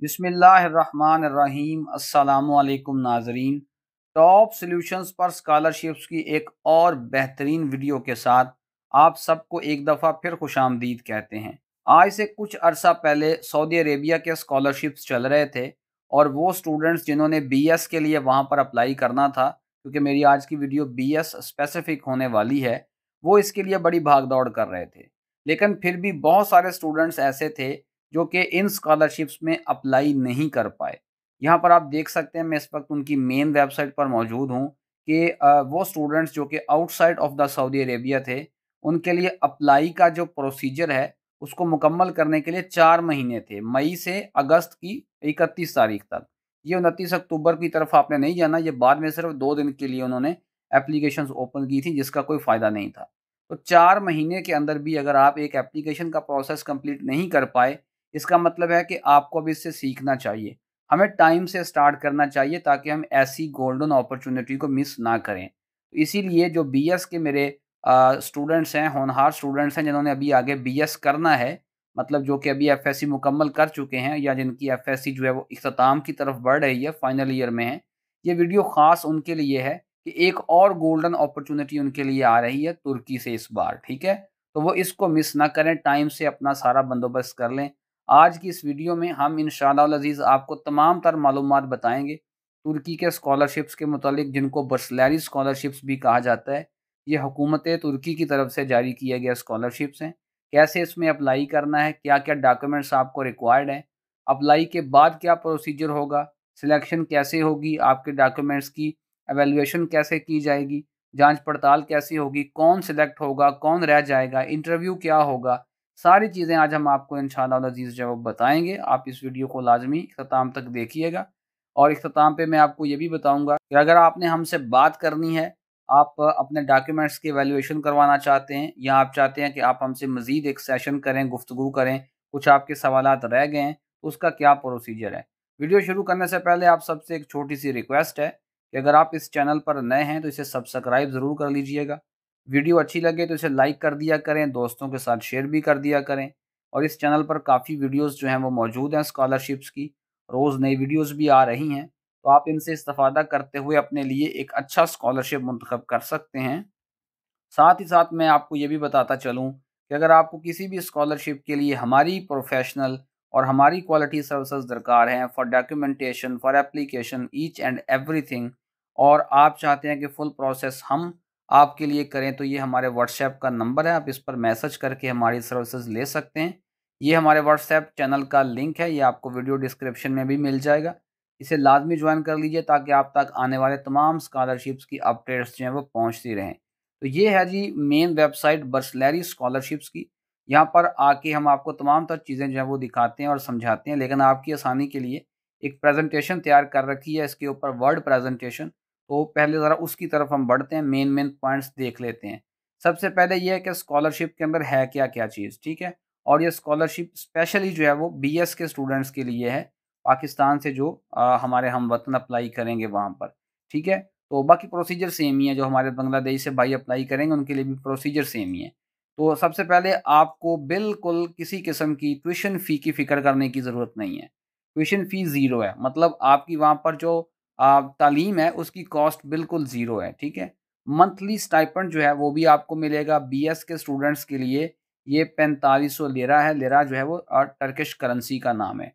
बिस्मिल्लाहिर्रहमानिर्रहीम। अस्सलामुअलैकुम नाजरीन। टॉप सॉल्यूशंस पर स्कॉलरशिप्स की एक और बेहतरीन वीडियो के साथ आप सबको एक दफ़ा फिर खुशामदीद कहते हैं। आज से कुछ अरसा पहले सऊदी अरेबिया के स्कॉलरशिप्स चल रहे थे और वो स्टूडेंट्स जिन्होंने बीएस के लिए वहाँ पर अप्लाई करना था, क्योंकि मेरी आज की वीडियो बीएस स्पेसिफिक होने वाली है, वो इसके लिए बड़ी भाग दौड़ कर रहे थे। लेकिन फिर भी बहुत सारे स्टूडेंट्स ऐसे थे जो कि इन स्कॉलरशिप्स में अप्लाई नहीं कर पाए। यहाँ पर आप देख सकते हैं, मैं इस वक्त उनकी मेन वेबसाइट पर मौजूद हूँ कि वो स्टूडेंट्स जो कि outside of the Saudi Arabia थे, उनके लिए अप्लाई का जो प्रोसीजर है उसको मुकम्मल करने के लिए 4 महीने थे, मई से अगस्त की 31 तारीख तक। ये 29 अक्टूबर की तरफ आपने नहीं जाना, ये बाद में सिर्फ 2 दिन के लिए उन्होंने एप्लीकेशंस ओपन की थी, जिसका कोई फ़ायदा नहीं था। तो 4 महीने के अंदर भी अगर आप एक एप्लीकेशन का प्रोसेस कंप्लीट नहीं कर पाए, इसका मतलब है कि आपको अब इससे सीखना चाहिए। हमें टाइम से स्टार्ट करना चाहिए ताकि हम ऐसी गोल्डन अपॉर्चुनिटी को मिस ना करें। तो इसीलिए जो बीएस के मेरे स्टूडेंट्स हैं, होनहार स्टूडेंट्स हैं जिन्होंने अभी आगे बीएस करना है, मतलब जो कि अभी एफएससी मुकम्मल कर चुके हैं या जिनकी एफएससी जो है वो इख्तिताम की तरफ बढ़ रही है, फाइनल ईयर में है। ये वीडियो ख़ास उनके लिए है कि एक और गोल्डन अपॉर्चुनिटी उनके लिए आ रही है तुर्की से इस बार, ठीक है? तो वो इसको मिस ना करें, टाइम से अपना सारा बंदोबस्त कर लें। आज की इस वीडियो में हम इंशाअल्लाह अज़ीज़ आपको तमाम तर मालूमात बताएँगे तुर्की के स्कॉलरशिप्स के मुतालिक, जिनको बर्सलैरी स्कॉलरशिप्स भी कहा जाता है। ये हुकूमत तुर्की की तरफ से जारी किए गए स्कॉलरशिप्स हैं। कैसे इसमें अप्लाई करना है, क्या-क्या डॉक्यूमेंट्स आपको रिक्वायर्ड हैं, अप्लाई के बाद क्या प्रोसीजर होगा, सिलेक्शन कैसे होगी, आपके डॉक्यूमेंट्स की एवैल्यूएशन कैसे की जाएगी, जाँच-पड़ताल कैसी होगी, कौन सिलेक्ट होगा, कौन रह जाएगा, इंटरव्यू क्या होगा, सारी चीज़ें आज हम आपको इंशाअल्लाह अज़ीज़ जो है वो बताएँगे। आप इस वीडियो को लाज़मी इख्तिताम तक देखिएगा और इख्तिताम पे मैं आपको ये भी बताऊँगा कि अगर आपने हमसे बात करनी है, आप अपने डॉक्यूमेंट्स की वैल्यूएशन करवाना चाहते हैं या आप चाहते हैं कि आप हमसे मज़ीद एक सेशन करें, गुफ्तगू करें, कुछ आपके सवालात रह गए हैं, तो उसका क्या प्रोसीजर है। वीडियो शुरू करने से पहले आप सबसे एक छोटी-सी रिक्वेस्ट है कि अगर आप इस चैनल पर नए हैं तो इसे सब्सक्राइब ज़रूर कर लीजिएगा। वीडियो अच्छी लगे तो इसे लाइक कर दिया करें, दोस्तों के साथ शेयर भी कर दिया करें और इस चैनल पर काफ़ी वीडियोज़ जो हैं वो मौजूद हैं स्कॉलरशिप्स की, रोज़ नई वीडियोज़ भी आ रही हैं, तो आप इनसे इस्तिफ़ादा करते हुए अपने लिए एक अच्छा स्कॉलरशिप मुंतखब कर सकते हैं। साथ ही साथ मैं आपको ये भी बताता चलूँ कि अगर आपको किसी भी स्कॉलरशिप के लिए हमारी प्रोफ़ेशनल और हमारी क्वालिटी सर्विसेज़ दरकार हैं for documentation, for application, each and everything, और आप चाहते हैं कि फुल प्रोसेस हम आपके लिए करें, तो ये हमारे व्हाट्सएप का नंबर है, आप इस पर मैसेज करके हमारी सर्विसेज़ ले सकते हैं। ये हमारे व्हाट्सएप चैनल का लिंक है, ये आपको वीडियो डिस्क्रिप्शन में भी मिल जाएगा। इसे लाज़मी जॉइन कर लीजिए ताकि आप तक आने वाले तमाम स्कॉलरशिप्स की अपडेट्स जो हैं वो पहुँचती रहें। तो ये है जी मेन वेबसाइट बर्सलैरी स्कॉलरशिप्स की। यहाँ पर आके हम आपको तमाम तर चीज़ें जो हैं वो दिखाते हैं और समझाते हैं, लेकिन आपकी आसानी के लिए एक प्रेज़ेंटेशन तैयार कर रखी है इसके ऊपर, वर्ड प्रेज़ेंटेशन। तो पहले ज़रा उसकी तरफ हम बढ़ते हैं, मेन पॉइंट्स देख लेते हैं। सबसे पहले ये है कि स्कॉलरशिप के अंदर है क्या-क्या चीज़, ठीक है? और ये स्कॉलरशिप स्पेशली जो है वो बीएस के स्टूडेंट्स के लिए है, पाकिस्तान से जो हमारे हमवतन अप्लाई करेंगे वहाँ पर, ठीक है? तो बाकी प्रोसीजर सेम ही है, जो हमारे बांग्लादेश से भाई अप्लाई करेंगे उनके लिए भी प्रोसीजर सेम ही है। तो सबसे पहले आपको बिल्कुल किसी किस्म की ट्यूशन फ़ी की फ़िक्र करने की ज़रूरत नहीं है। ट्यूशन फ़ी ज़ीरो है, मतलब आपकी वहाँ पर जो तालीम है उसकी कॉस्ट बिल्कुल ज़ीरो है, ठीक है? मंथली स्टाइपेंड जो है वो भी आपको मिलेगा बीएस के स्टूडेंट्स के लिए, ये 4500 लिरा है, लिरा जो है वो टर्किश करेंसी का नाम है।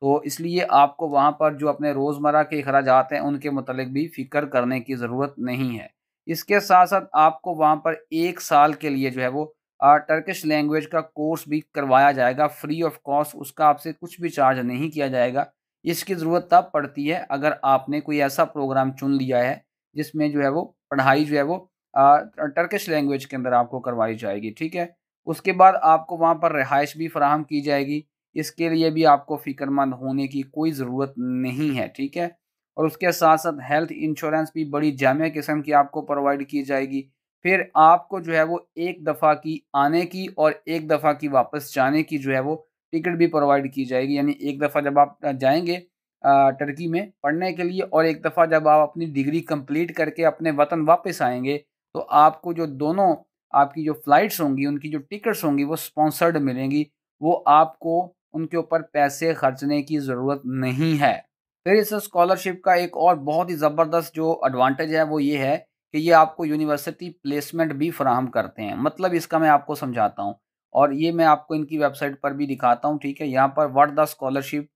तो इसलिए आपको वहाँ पर जो अपने रोज़मर्रा के अखराजात हैं, उनके मुतल्लिक भी फ़िक्र करने की ज़रूरत नहीं है। इसके साथ-साथ आपको वहाँ पर 1 साल के लिए जो है वो टर्किश लैंग्वेज का कोर्स भी करवाया जाएगा फ्री ऑफ कॉस्ट, उसका आपसे कुछ भी चार्ज नहीं किया जाएगा। इसकी ज़रूरत तब पड़ती है अगर आपने कोई ऐसा प्रोग्राम चुन लिया है, जिसमें जो है वो पढ़ाई जो है वो टर्किश लैंग्वेज के अंदर आपको करवाई जाएगी, ठीक है? उसके बाद आपको वहाँ पर रिहाइश भी फ़राहम की जाएगी। इसके लिए भी आपको फ़िक्रमंद होने की कोई ज़रूरत नहीं है, ठीक है? और उसके साथ-साथ हेल्थ इंश्योरेंस भी बड़ी जामिया किस्म की आपको प्रोवाइड की जाएगी। फिर आपको जो है वो 1 दफ़ा की आने की और 1 दफ़ा की वापस जाने की जो है वो टिकट भी प्रोवाइड की जाएगी। यानी 1 दफ़ा जब आप जाएँगे टर्की में पढ़ने के लिए और 1 दफ़ा जब आप अपनी डिग्री कंप्लीट करके अपने वतन वापस आएँगे, तो आपको जो दोनों आपकी जो फ्लाइट्स होंगी, उनकी जो टिकट्स होंगी वो स्पॉन्सर्ड मिलेंगी। वो आपको उनके ऊपर पैसे खर्चने की ज़रूरत नहीं है। फिर इस स्कॉलरशिप का एक और बहुत ही ज़बरदस्त जो एडवांटेज है वो ये है कि ये आपको यूनिवर्सिटी प्लेसमेंट भी फराहम करते हैं। मतलब इसका मैं आपको समझाता हूँ और ये मैं आपको इनकी वेबसाइट पर भी दिखाता हूँ, ठीक है? यहाँ पर व्हाट द स्कॉलरशिप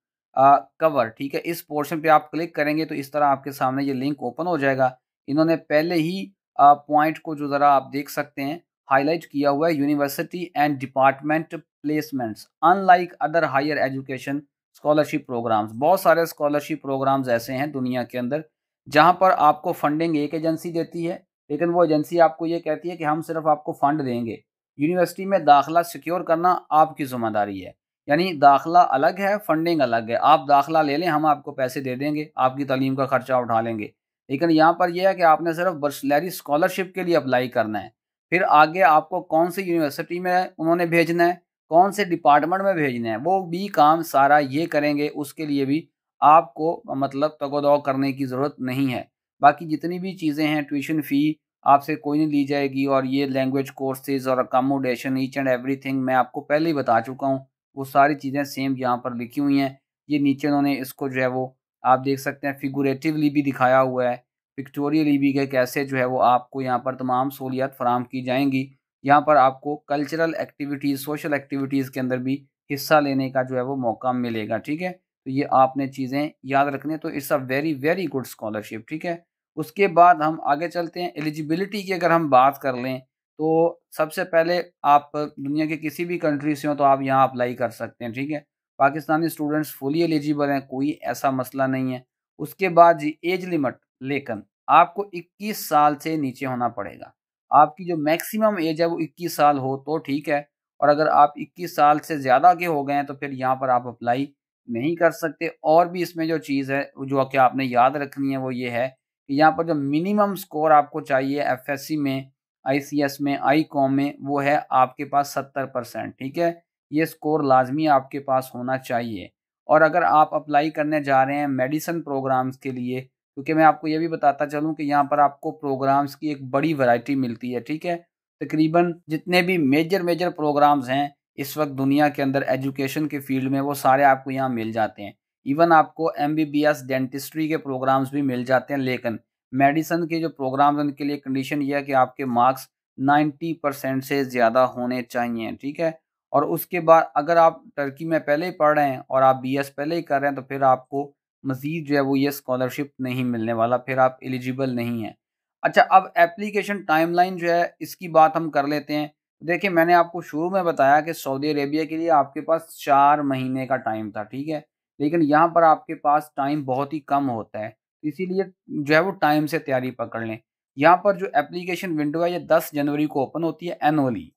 कवर, ठीक है? इस पोर्शन पे आप क्लिक करेंगे तो इस तरह आपके सामने ये लिंक ओपन हो जाएगा। इन्होंने पहले ही पॉइंट को जो ज़रा आप देख सकते हैं हाइलाइट किया हुआ है, university and department placements unlike other higher education scholarship programmes. बहुत सारे स्कॉलरशिप प्रोग्राम्स ऐसे हैं दुनिया के अंदर जहां पर आपको फंडिंग एक एजेंसी देती है, लेकिन वो एजेंसी आपको ये कहती है कि हम सिर्फ आपको फंड देंगे, यूनिवर्सिटी में दाखिला सिक्योर करना आपकी जिम्मेदारी है। यानी दाखिला अलग है, फंडिंग अलग है। आप दाखिला ले लें, हम आपको पैसे दे देंगे, आपकी तालीम का खर्चा उठा लेंगे। लेकिन यहाँ पर यह है कि आपने सिर्फ बर्सलरी स्कॉलरशिप के लिए अप्लाई करना है। फिर आगे आपको कौन सी यूनिवर्सिटी में उन्होंने भेजना है, कौन से डिपार्टमेंट में भेजना है, वो भी काम सारा ये करेंगे, उसके लिए भी आपको मतलब तगोदौ करने की ज़रूरत नहीं है। बाकी जितनी भी चीज़ें हैं, ट्यूशन फ़ी आपसे कोई नहीं ली जाएगी और ये लैंग्वेज कोर्सेज़ और अकोमोडेशन ईच एंड एवरीथिंग मैं आपको पहले ही बता चुका हूँ। वो सारी चीज़ें सेम यहाँ पर लिखी हुई हैं। ये नीचे उन्होंने इसको जो है वो आप देख सकते हैं फिगरेटिवली भी दिखाया हुआ है, पिक्टोरियली भी कि कैसे जो है वो आपको यहाँ पर तमाम सहूलियत फराहम की जाएँगी। यहाँ पर आपको कल्चरल एक्टिविटीज़, सोशल एक्टिविटीज़ के अंदर भी हिस्सा लेने का जो है वो मौका मिलेगा, ठीक है? तो ये आपने चीज़ें याद रखनी है, तो it's a very, very good scholarship, ठीक है? उसके बाद हम आगे चलते हैं, एलिजिबिलिटी की अगर हम बात कर लें, तो सबसे पहले आप दुनिया के किसी भी कंट्री से हो तो आप यहाँ अप्लाई कर सकते हैं, ठीक है? पाकिस्तानी स्टूडेंट्स फुली एलिजिबल हैं, कोई ऐसा मसला नहीं है। उसके बाद जी एज लिमिट लेकिन आपको 21 साल से नीचे होना पड़ेगा। आपकी जो मैक्सिमम एज है वो 21 साल हो तो ठीक है, और अगर आप 21 साल से ज़्यादा के हो गए हैं तो फिर यहाँ पर आप अप्लाई नहीं कर सकते। और भी इसमें जो चीज़ है जो कि आपने याद रखनी है वो ये है कि यहाँ पर जो मिनिमम स्कोर आपको चाहिए एफएससी में, आईसीएस में, आईकॉम में, वो है आपके पास 70%, ठीक है? ये स्कोर लाज़मी आपके पास होना चाहिए। और अगर आप अप्लाई करने जा रहे हैं मेडिसिन प्रोग्राम्स के लिए, क्योंकि मैं आपको ये भी बताता चलूँ कि यहाँ पर आपको प्रोग्राम्स की एक बड़ी वैरायटी मिलती है, ठीक है? तकरीबन जितने भी मेजर प्रोग्राम्स हैं इस वक़्त दुनिया के अंदर एजुकेशन के फ़ील्ड में, वो सारे आपको यहाँ मिल जाते हैं। इवन आपको एमबीबीएस डेंटिस्ट्री के प्रोग्राम्स भी मिल जाते हैं, लेकिन मेडिसिन के जो प्रोग्राम्स हैं उनके लिए कंडीशन ये है कि आपके मार्क्स 90% से ज़्यादा होने चाहिए, ठीक है? और उसके बाद अगर आप टर्की में पहले ही पढ़ रहे हैं और आप बीएस पहले ही कर रहे हैं तो फिर आपको मज़ीद जो है वो ये स्कॉलरशिप नहीं मिलने वाला, फिर आप एलिजिबल नहीं हैं। अच्छा, अब एप्लीकेशन टाइमलाइन जो है इसकी बात हम कर लेते हैं। देखिए, मैंने आपको शुरू में बताया कि सऊदी अरेबिया के लिए आपके पास 4 महीने का टाइम था, ठीक है? लेकिन यहाँ पर आपके पास टाइम बहुत ही कम होता है, इसीलिए जो है वो टाइम से तैयारी पकड़ लें। यहाँ पर जो एप्लीकेशन विंडो है ये 10 जनवरी को ओपन होती है एनुअली,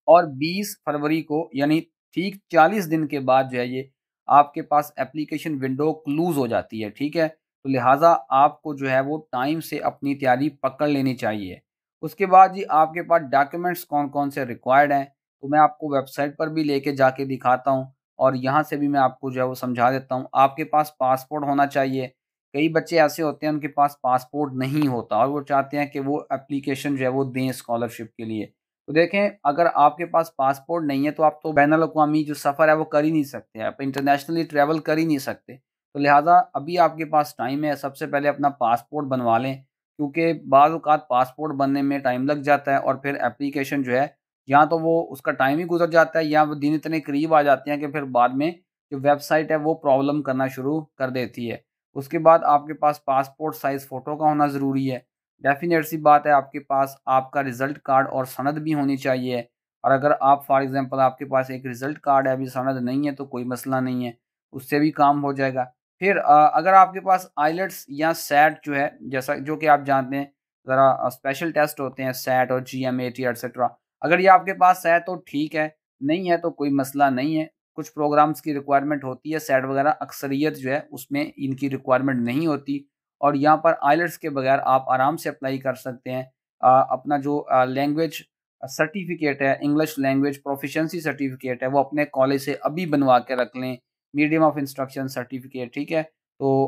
और 20 फरवरी को यानी ठीक 40 दिन के बाद जो है ये आपके पास एप्लीकेशन विंडो क्लोज़ हो जाती है, ठीक है? तो लिहाज़ा आपको जो है वो टाइम से अपनी तैयारी पकड़ लेनी चाहिए। उसके बाद जी आपके पास डॉक्यूमेंट्स कौन-कौन से रिक्वायर्ड हैं, तो मैं आपको वेबसाइट पर भी लेके जाके दिखाता हूँ और यहाँ से भी मैं आपको जो है वो समझा देता हूँ। आपके पास पासपोर्ट होना चाहिए। कई बच्चे ऐसे होते हैं उनके पास पासपोर्ट नहीं होता और वो चाहते हैं कि वो एप्लीकेशन जो है वो दें स्कॉलरशिप के लिए। तो देखें, अगर आपके पास पासपोर्ट नहीं है तो आप तो बैनुल अक़वामी जो सफ़र है वो कर ही नहीं सकते, आप इंटरनेशनली ट्रैवल कर ही नहीं सकते। तो लिहाज़ा अभी आपके पास टाइम है, सबसे पहले अपना पासपोर्ट बनवा लें, क्योंकि बाज़ औक़ात पासपोर्ट बनने में टाइम लग जाता है और फिर एप्लीकेशन जो है या तो वो उसका टाइम ही गुज़र जाता है या वो दिन इतने करीब आ जाते हैं कि फिर बाद में जो वेबसाइट है वो प्रॉब्लम करना शुरू कर देती है। उसके बाद आपके पास पासपोर्ट साइज़ फ़ोटो का होना ज़रूरी है। डेफ़िनेट सी बात है, आपके पास आपका रिज़ल्ट कार्ड और सनद भी होनी चाहिए, और अगर आप फ़ॉर एग्ज़ाम्पल आपके पास एक रिज़ल्ट कार्ड है, अभी सनद नहीं है तो कोई मसला नहीं है, उससे भी काम हो जाएगा। फिर अगर आपके पास आइलेट्स या सैट जो है, जैसा जो कि आप जानते हैं ज़रा स्पेशल टेस्ट होते हैं सैट और जीएमएटी एटसेट्रा, अगर ये आपके पास है तो ठीक है, नहीं है तो कोई मसला नहीं है। कुछ प्रोग्राम्स की रिक्वायरमेंट होती है सैट वगैरह, अक्सरियत जो है उसमें इनकी रिक्वायरमेंट नहीं होती, और यहाँ पर आइलेट्स के बगैर आप आराम से अप्लाई कर सकते हैं। अपना जो लैंग्वेज सर्टिफ़िकेट है, इंग्लिश लैंग्वेज प्रोफिशिएंसी सर्टिफ़िकेट है, वो अपने कॉलेज से अभी बनवा के रख लें, मीडियम ऑफ इंस्ट्रक्शन सर्टिफ़िकेट, ठीक है? तो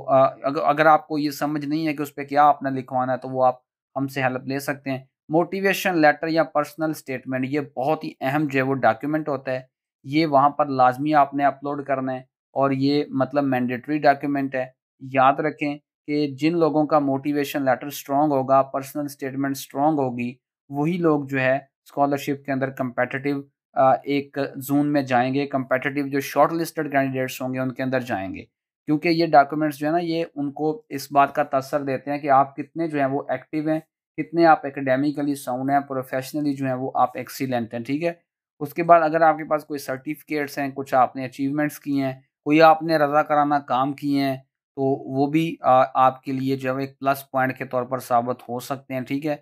अगर आपको ये समझ नहीं है कि उस पे क्या आपने लिखवाना है, तो वो आप हमसे हेल्प ले सकते हैं। मोटिवेशन लेटर या पर्सनल स्टेटमेंट, ये बहुत ही अहम जो है वो डॉक्यूमेंट होता है। ये वहाँ पर लाज़मी आपने अपलोड करना है और ये मतलब मैंडेटरी डॉक्यूमेंट है। याद रखें कि जिन लोगों का मोटिवेशन लेटर स्ट्रॉन्ग होगा, पर्सनल स्टेटमेंट स्ट्रॉन्ग होगी, वही लोग जो है स्कॉलरशिप के अंदर कम्पेटिटिव एक ज़ोन में जाएँगे, कम्पेटिटिव जो शॉर्ट लिस्टेड कैंडिडेट्स होंगे उनके अंदर जाएँगे। क्योंकि ये डॉक्यूमेंट्स जो है ना, ये उनको इस बात का तसर देते हैं कि आप कितने जो हैं वो एक्टिव हैं, कितने आप एकेडमिकली साउंड हैं, प्रोफेशनली जो हैं वो आप एक्सीलेंट हैं, ठीक है? उसके बाद अगर आपके पास कोई सर्टिफ़िकेट्स हैं, कुछ आपने अचीवमेंट्स किए हैं, कोई आपने रज़ाकाराना काम किए हैं, तो वो भी आपके लिए जो है एक प्लस पॉइंट के तौर पर साबित हो सकते हैं, ठीक है?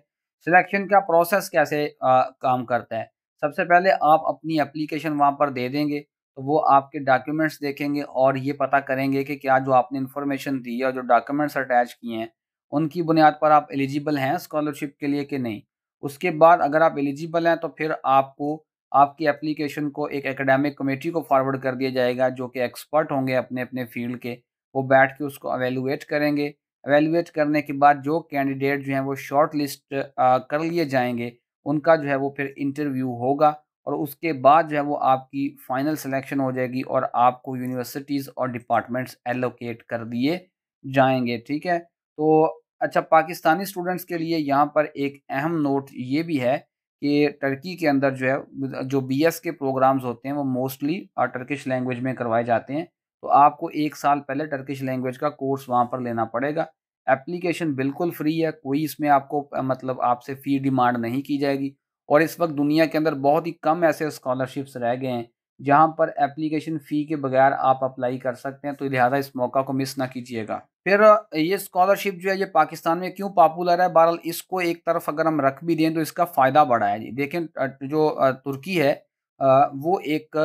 सिलेक्शन का प्रोसेस कैसे काम करता है? सबसे पहले आप अपनी एप्लीकेशन वहाँ पर दे देंगे, तो वो आपके डॉक्यूमेंट्स देखेंगे और ये पता करेंगे कि क्या जो आपने इन्फॉर्मेशन दी है और जो डॉक्यूमेंट्स अटैच किए हैं, उनकी बुनियाद पर आप एलिजिबल हैं स्कॉलरशिप के लिए कि नहीं। उसके बाद अगर आप एलिजिबल हैं, तो फिर आपको आपकी एप्लीकेशन को एक एकेडमिक कमेटी को फॉरवर्ड कर दिया जाएगा, जो कि एक्सपर्ट होंगे अपने-अपने फ़ील्ड के। वो बैठ के उसको इवैल्यूएट करेंगे। इवैल्यूएट करने के बाद जो कैंडिडेट जो हैं वो शॉर्ट लिस्ट कर लिए जाएँगे, उनका जो है वो फिर इंटरव्यू होगा और उसके बाद जो है वो आपकी फाइनल सिलेक्शन हो जाएगी और आपको यूनिवर्सिटीज़ और डिपार्टमेंट्स एलोकेट कर दिए जाएँगे, ठीक है? तो अच्छा, पाकिस्तानी स्टूडेंट्स के लिए यहाँ पर एक अहम नोट ये भी है कि टर्की के अंदर जो है जो बीएस के प्रोग्राम्स होते हैं वो मोस्टली टर्किश लैंग्वेज में करवाए जाते हैं। तो आपको 1 साल पहले टर्किश लैंग्वेज का कोर्स वहाँ पर लेना पड़ेगा। एप्लीकेशन बिल्कुल फ्री है, कोई इसमें आपको मतलब आपसे फ़ी डिमांड नहीं की जाएगी और इस वक़्त दुनिया के अंदर बहुत ही कम ऐसे स्कॉलरशिप्स रह गए हैं, जहाँ पर एप्लीकेशन फ़ी के बगैर आप अप्लाई कर सकते हैं, तो लिहाज़ा इस मौका को मिस ना कीजिएगा। फिर ये स्कॉलरशिप जो है ये पाकिस्तान में क्यों पॉपुलर है? बहरहाल इसको एक तरफ अगर हम रख भी दें तो इसका फ़ायदा बड़ा है जी। देखें जो तुर्की है वो एक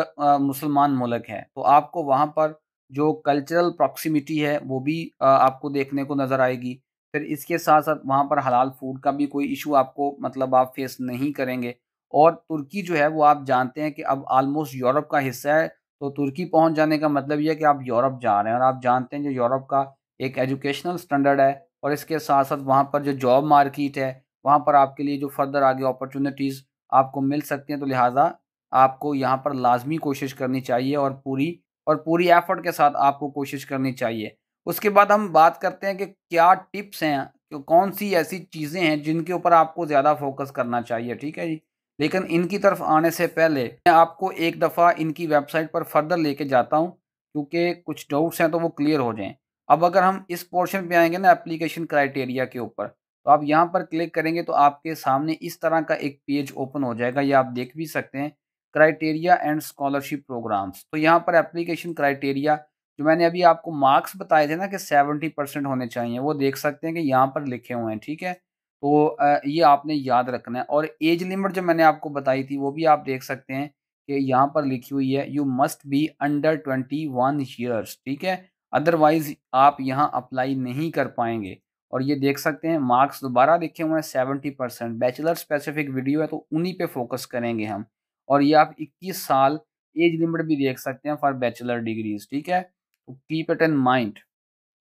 मुसलमान मुल्क है, तो आपको वहाँ पर जो कल्चरल प्रॉक्सिमिटी है वो भी आपको देखने को नज़र आएगी। फिर इसके साथ-साथ वहाँ पर हलाल फूड का भी कोई इश्यू आपको मतलब आप फेस नहीं करेंगे और तुर्की जो है वो आप जानते हैं कि अब ऑलमोस्ट यूरोप का हिस्सा है, तो तुर्की पहुँच जाने का मतलब ये है कि आप यूरोप जा रहे हैं और आप जानते हैं जो यूरोप का एक एजुकेशनल स्टैंडर्ड है और इसके साथ-साथ वहाँ पर जो जॉब मार्केट है, वहाँ पर आपके लिए जो फर्दर आगे अपॉर्च्युनिटीज़ आपको मिल सकती हैं, तो लिहाज़ा आपको यहाँ पर लाज़मी कोशिश करनी चाहिए और पूरी एफ़र्ट के साथ आपको कोशिश करनी चाहिए। उसके बाद हम बात करते हैं कि क्या टिप्स हैं, तो कौन-सी ऐसी चीज़ें हैं जिनके ऊपर आपको ज़्यादा फ़ोकस करना चाहिए, ठीक है जी? लेकिन इनकी तरफ आने से पहले मैं आपको एक दफ़ा इनकी वेबसाइट पर फर्दर लेके जाता हूँ, क्योंकि कुछ डाउट्स हैं तो वो क्लियर हो जाएँ। अब अगर हम इस पोर्शन पे आएँगे ना एप्लीकेशन क्राइटेरिया के ऊपर, तो आप यहाँ पर क्लिक करेंगे तो आपके सामने इस तरह का एक पेज ओपन हो जाएगा, ये आप देख भी सकते हैं, क्राइटेरिया एंड स्कॉलरशिप प्रोग्राम्स। तो यहाँ पर एप्लीकेशन क्राइटेरिया जो मैंने अभी आपको मार्क्स बताए थे ना कि 70% होने चाहिए, वो देख सकते हैं कि यहाँ पर लिखे हुए हैं, ठीक है? तो ये आपने याद रखना है और एज लिमिट जो मैंने आपको बताई थी, वो भी आप देख सकते हैं कि यहाँ पर लिखी हुई है, you must be under 21 years, ठीक है? अदरवाइज़ आप यहाँ अप्लाई नहीं कर पाएँगे और ये देख सकते हैं मार्क्स दोबारा लिखे हुए हैं 70%। बैचलर स्पेसिफिक वीडियो है तो उन्हीं पे फ़ोकस करेंगे हम और ये आप 21 साल एज लिमिट भी देख सकते हैं फॉर बैचलर डिग्रीज़, ठीक है? तो कीप इट इन माइंड।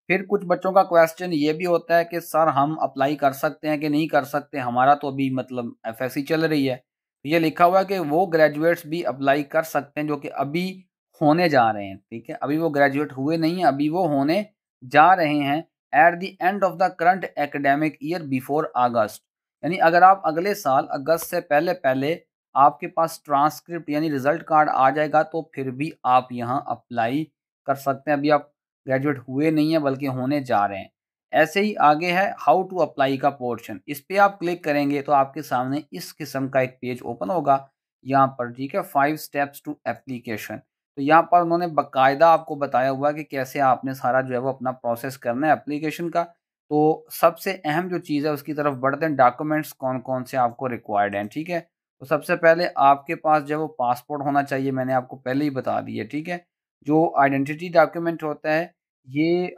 फिर कुछ बच्चों का क्वेश्चन ये भी होता है कि सर हम अप्लाई कर सकते हैं कि नहीं कर सकते? हमारा तो अभी मतलब एफएससी चल रही है। ये लिखा हुआ है कि वो ग्रेजुएट्स भी अप्लाई कर सकते हैं जो कि अभी होने जा रहे हैं, ठीक है? अभी वो ग्रेजुएट हुए नहीं हैं, अभी वो होने जा रहे हैं at the end of the current academic year before August. यानी अगर आप अगले साल अगस्त से पहले-पहले आपके पास ट्रांसक्रिप्ट यानी रिज़ल्ट कार्ड आ जाएगा तो फिर भी आप यहाँ अप्लाई कर सकते हैं। अभी आप ग्रेजुएट हुए नहीं हैं बल्कि होने जा रहे हैं। ऐसे ही आगे है हाउ टू अप्लाई का पोर्शन, इस पे आप क्लिक करेंगे तो आपके सामने इस किस्म का एक पेज ओपन होगा यहाँ पर, ठीक है? 5 स्टेप्स टू एप्लीकेशन। तो यहाँ पर उन्होंने बाकायदा आपको बताया हुआ है कि कैसे आपने सारा जो है वो अपना प्रोसेस करना है एप्लीकेशन का। तो सबसे अहम जो चीज़ है उसकी तरफ बढ़ते हैं, डॉक्यूमेंट्स कौन-कौन से आपको रिक्वायर्ड हैं, ठीक है? तो सबसे पहले आपके पास जो है वो पासपोर्ट होना चाहिए, मैंने आपको पहले ही बता दिया, ठीक है? जो आइडेंटिटी डॉक्यूमेंट होता है ये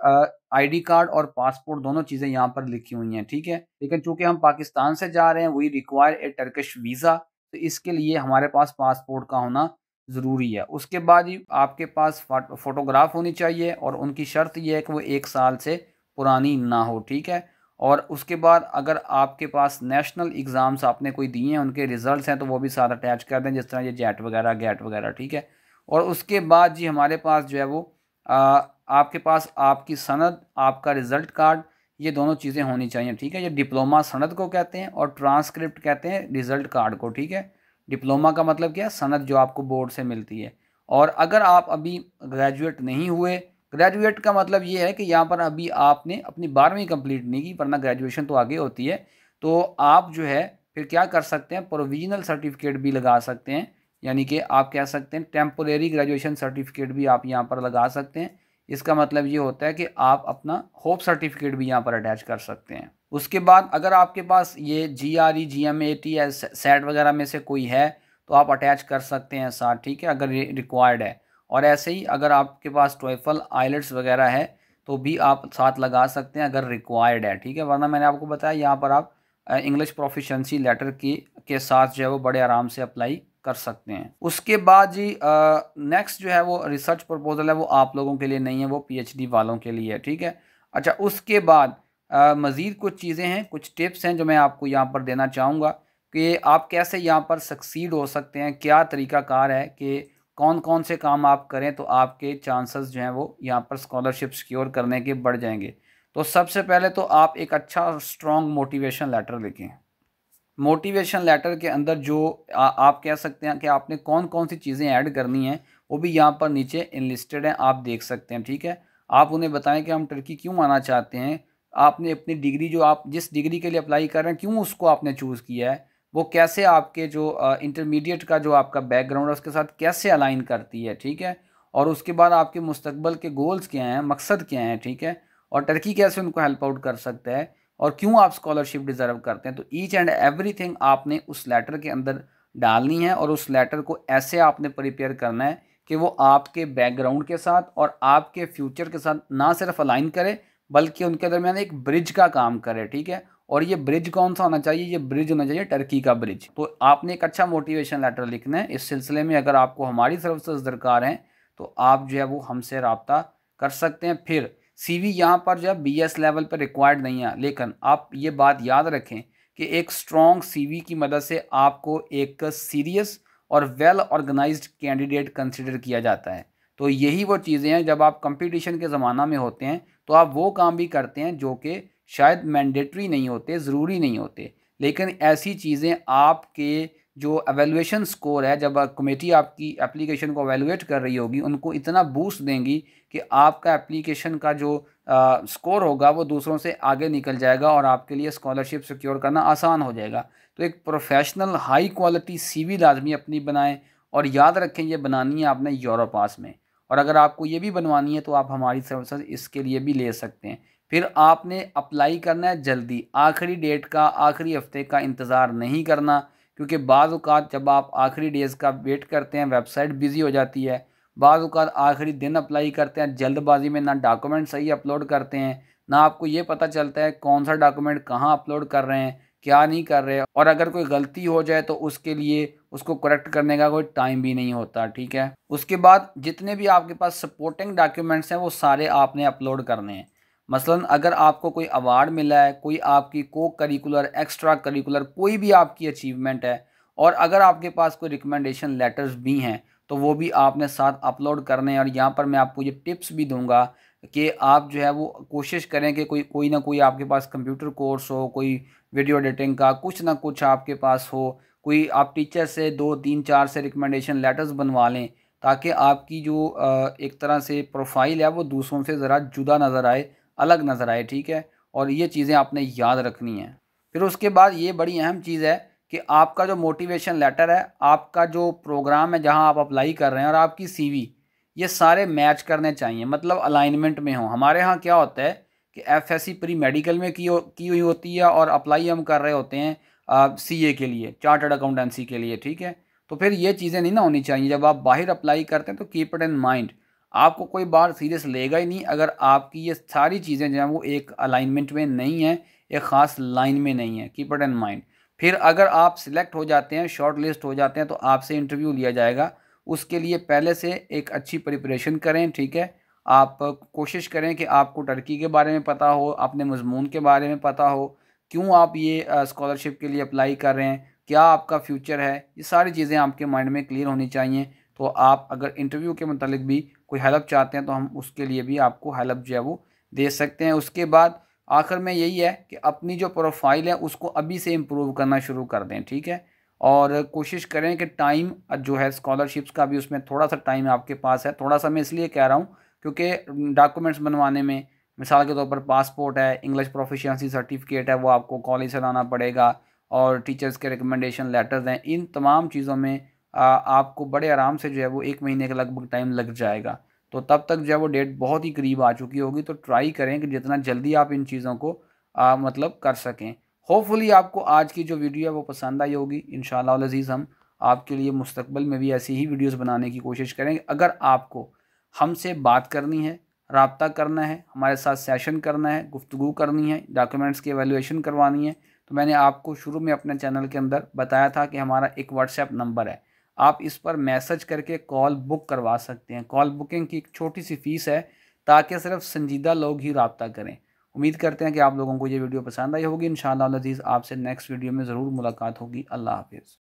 आईडी कार्ड और पासपोर्ट दोनों चीज़ें यहाँ पर लिखी हुई हैं, ठीक है? लेकिन चूँकि हम पाकिस्तान से जा रहे हैं, we require a Turkish visa, तो इसके लिए हमारे पास पासपोर्ट का होना ज़रूरी है। उसके बाद ही आपके पास फ़ोटोग्राफ होनी चाहिए और उनकी शर्त ये है कि वो 1 साल से पुरानी ना हो, ठीक है? और उसके बाद अगर आपके पास नेशनल एग्ज़ाम्स आपने कोई दिए हैं, उनके रिज़ल्ट्स हैं, तो वो भी साथ अटैच कर दें, जिस तरह ये जेट वगैरह, गेट वगैरह, ठीक है? और उसके बाद जी हमारे पास जो है वो आपके पास आपकी सनद, आपका रिज़ल्ट कार्ड, ये दोनों चीज़ें होनी चाहिए, ठीक है। ये डिप्लोमा सनद को कहते हैं और ट्रांसक्रिप्ट कहते हैं रिज़ल्ट कार्ड को, ठीक है। डिप्लोमा का मतलब क्या है, सनद जो आपको बोर्ड से मिलती है। और अगर आप अभी ग्रेजुएट नहीं हुए, ग्रेजुएट का मतलब ये है कि यहाँ पर अभी आपने अपनी 12वीं कंप्लीट नहीं की, वरना ग्रेजुएशन तो आगे होती है, तो आप जो है फिर क्या कर सकते हैं, प्रोविजनल सर्टिफिकेट भी लगा सकते हैं, यानी कि आप कह सकते हैं टेम्पोरेरी ग्रेजुएशन सर्टिफिकेट भी आप यहाँ पर लगा सकते हैं। इसका मतलब ये होता है कि आप अपना होप सर्टिफिकेट भी यहाँ पर अटैच कर सकते हैं। उसके बाद अगर आपके पास ये GRE GMAT या सेट वगैरह में से कोई है तो आप अटैच कर सकते हैं साथ, ठीक है, अगर ये रिक्वायर्ड है। और ऐसे ही अगर आपके पास टॉयफल आइलेट्स वगैरह है तो भी आप साथ लगा सकते हैं अगर रिक्वायर्ड है, ठीक है। वरना मैंने आपको बताया यहाँ पर आप इंग्लिश प्रोफिशेंसी लेटर की के साथ जो है वो बड़े आराम से अप्लाई कर सकते हैं। उसके बाद जी नेक्स्ट जो है वो रिसर्च प्रपोजल है, वो आप लोगों के लिए नहीं है, वो PhD वालों के लिए है, ठीक है। अच्छा, उसके बाद मज़ीद कुछ चीज़ें हैं, कुछ टिप्स हैं जो मैं आपको यहाँ पर देना चाहूँगा कि आप कैसे यहाँ पर सक्सीड हो सकते हैं, क्या तरीक़ाकार है कि कौन कौन से काम आप करें तो आपके चांसेस जो हैं वो यहाँ पर स्कॉलरशिप सिक्योर करने के बढ़ जाएंगे। तो सबसे पहले तो आप एक अच्छा स्ट्रॉन्ग मोटिवेशन लेटर लिखें। मोटिवेशन लेटर के अंदर जो आप कह सकते हैं कि आपने कौन कौन सी चीज़ें ऐड करनी हैं, वो भी यहाँ पर नीचे इनलिस्टेड हैं, आप देख सकते हैं, ठीक है। आप उन्हें बताएं कि हम टर्की क्यों आना चाहते हैं, आपने अपनी डिग्री जो आप जिस डिग्री के लिए अप्लाई कर रहे हैं क्यों उसको आपने चूज़ किया है, वो कैसे आपके जो इंटरमीडिएट का जो आपका बैकग्राउंड है उसके साथ कैसे अलाइन करती है, ठीक है। और उसके बाद आपके मुस्तकबल के गोल्स क्या हैं, मकसद क्या हैं, ठीक है। और टर्की कैसे उनको हेल्प आउट कर सकता है और क्यों आप स्कॉलरशिप डिज़र्व करते हैं। तो ईच एंड एवरीथिंग आपने उस लेटर के अंदर डालनी है और उस लेटर को ऐसे आपने प्रिपेयर करना है कि वो आपके बैकग्राउंड के साथ और आपके फ्यूचर के साथ ना सिर्फ अलाइन करे बल्कि उनके दरमियान एक ब्रिज का काम करे, ठीक है। और ये ब्रिज कौन सा होना चाहिए, ये ब्रिज होना चाहिए टर्की का ब्रिज। तो आपने एक अच्छा मोटिवेशन लेटर लिखना है। इस सिलसिले में अगर आपको हमारी सर्विसेज दरकार हैं तो आप जो है वो हमसे रब्ता कर सकते हैं। फिर CV यहाँ पर जो है BS लेवल पर रिक्वायर्ड नहीं है, लेकिन आप ये बात याद रखें कि एक स्ट्रॉन्ग CV की मदद से आपको एक सीरियस और वेल ऑर्गेनाइज्ड कैंडिडेट कंसिडर किया जाता है। तो यही वो चीज़ें हैं, जब आप कंपटीशन के ज़माना में होते हैं तो आप वो काम भी करते हैं जो कि शायद मैंडेटरी नहीं होते, ज़रूरी नहीं होते, लेकिन ऐसी चीज़ें आपके जो एवेलुएशन स्कोर है, जब कमेटी आपकी एप्लीकेशन को एवेलुएट कर रही होगी, उनको इतना बूस्ट देंगी कि आपका एप्लीकेशन का जो स्कोर होगा वो दूसरों से आगे निकल जाएगा और आपके लिए स्कॉलरशिप सिक्योर करना आसान हो जाएगा। तो एक प्रोफेशनल हाई क्वालिटी CV लाजमी अपनी बनाएं और याद रखें ये बनानी है आपने यूरो पास में। और अगर आपको ये भी बनवानी है तो आप हमारी सर्विसेज इसके लिए भी ले सकते हैं। फिर आपने अप्लाई करना है जल्दी, आखिरी डेट का, आखिरी हफ्ते का इंतज़ार नहीं करना, क्योंकि बाज़ औक़ात जब आप आखिरी डेज़ का वेट करते हैं वेबसाइट बिज़ी हो जाती है। बाज़ औक़ात आखिरी दिन अप्लाई करते हैं, जल्दबाजी में ना डॉक्यूमेंट सही अपलोड करते हैं, ना आपको ये पता चलता है कौन सा डॉक्यूमेंट कहाँ अपलोड कर रहे हैं, क्या नहीं कर रहे, और अगर कोई गलती हो जाए तो उसके लिए उसको करेक्ट करने का कोई टाइम भी नहीं होता, ठीक है। उसके बाद जितने भी आपके पास सपोर्टिंग डॉक्यूमेंट्स हैं वो सारे आपने अपलोड करने हैं। मसलन अगर आपको कोई अवार्ड मिला है, कोई आपकी को करिकुलर, एक्स्ट्रा करिकुलर कोई भी आपकी अचीवमेंट है, और अगर आपके पास कोई रिकमेंडेशन लेटर्स भी हैं तो वो भी आपने साथ अपलोड करने हैं। और यहाँ पर मैं आपको ये टिप्स भी दूंगा कि आप जो है वो कोशिश करें कि कोई ना कोई आपके पास कंप्यूटर कोर्स हो, कोई वीडियो एडिटिंग का कुछ ना कुछ आपके पास हो, कोई आप टीचर से 2 3 4 से रिकमेंडेशन लेटर्स बनवा लें, ताकि आपकी जो एक तरह से प्रोफाइल है वो दूसरों से ज़रा जुदा नज़र आए, अलग नज़र आए, ठीक है। और ये चीज़ें आपने याद रखनी हैं। फिर उसके बाद ये बड़ी अहम चीज़ है कि आपका जो मोटिवेशन लेटर है, आपका जो प्रोग्राम है जहां आप अप्लाई कर रहे हैं और आपकी CV, ये सारे मैच करने चाहिए, मतलब अलाइनमेंट में हो। हमारे यहाँ क्या होता है कि FSC प्री मेडिकल में की हुई होती है और अप्लाई हम कर रहे होते हैं CA के लिए, चार्टर्ड अकाउंटेंसी के लिए, ठीक है। तो फिर ये चीज़ें नहीं ना होनी चाहिए। जब आप बाहर अप्लाई करते हैं तो कीप इट इन माइंड, आपको कोई बात सीरियस लेगा ही नहीं अगर आपकी ये सारी चीज़ें जो हैं वो एक अलाइनमेंट में नहीं है, एक ख़ास लाइन में नहीं है। Keep it in mind. फिर अगर आप सिलेक्ट हो जाते हैं, शॉर्ट लिस्ट हो जाते हैं, तो आपसे इंटरव्यू लिया जाएगा। उसके लिए पहले से एक अच्छी प्रिपरेशन करें, ठीक है। आप कोशिश करें कि आपको टर्की के बारे में पता हो, अपने मजमून के बारे में पता हो, क्यों आप ये स्कॉलरशिप के लिए अप्लाई कर रहे हैं, क्या आपका फ्यूचर है, ये सारी चीज़ें आपके माइंड में क्लियर होनी चाहिए। तो आप अगर इंटरव्यू के मतलब भी कोई हेल्प चाहते हैं तो हम उसके लिए भी आपको हेल्प जो है वो दे सकते हैं। उसके बाद आखिर में यही है कि अपनी जो प्रोफाइल है उसको अभी से इम्प्रूव करना शुरू कर दें, ठीक है। और कोशिश करें कि टाइम जो है स्कॉलरशिप्स का भी उसमें थोड़ा सा टाइम आपके पास है। थोड़ा सा मैं इसलिए कह रहा हूँ क्योंकि डॉक्यूमेंट्स बनवाने में, मिसाल के तौर पर पासपोर्ट है, इंग्लिश प्रोफिशिएंसी सर्टिफिकेट है, वो आपको कॉलेज से लाना पड़ेगा, और टीचर्स के रिकमेंडेशन लेटर्स हैं। इन तमाम चीज़ों में आपको बड़े आराम से जो है वो 1 महीने के लगभग टाइम लग जाएगा। तो तब तक जो है वो डेट बहुत ही करीब आ चुकी होगी। तो ट्राई करें कि जितना जल्दी आप इन चीज़ों को मतलब कर सकें। होपफुली आपको आज की जो वीडियो है वो पसंद आई होगी। इंशाअल्लाह अल अज़ीज़ हम आपके लिए मुस्तकबिल में भी ऐसी ही वीडियोस बनाने की कोशिश करेंगे। अगर आपको हमसे बात करनी है, राब्ता करना है, हमारे साथ सेशन करना है, गुफ्तगू करनी है, डॉक्यूमेंट्स की एवेलुएशन करवानी है, तो मैंने आपको शुरू में अपने चैनल के अंदर बताया था कि हमारा एक व्हाट्सएप नंबर है। आप इस पर मैसेज करके कॉल बुक करवा सकते हैं। कॉल बुकिंग की एक छोटी सी फ़ीस है ताकि सिर्फ संजीदा लोग ही राब्ता करें। उम्मीद करते हैं कि आप लोगों को ये वीडियो पसंद आई होगी। इंशाअल्लाह अज़ीज़ आपसे नेक्स्ट वीडियो में ज़रूर मुलाकात होगी। अल्लाह हाफ़िज़।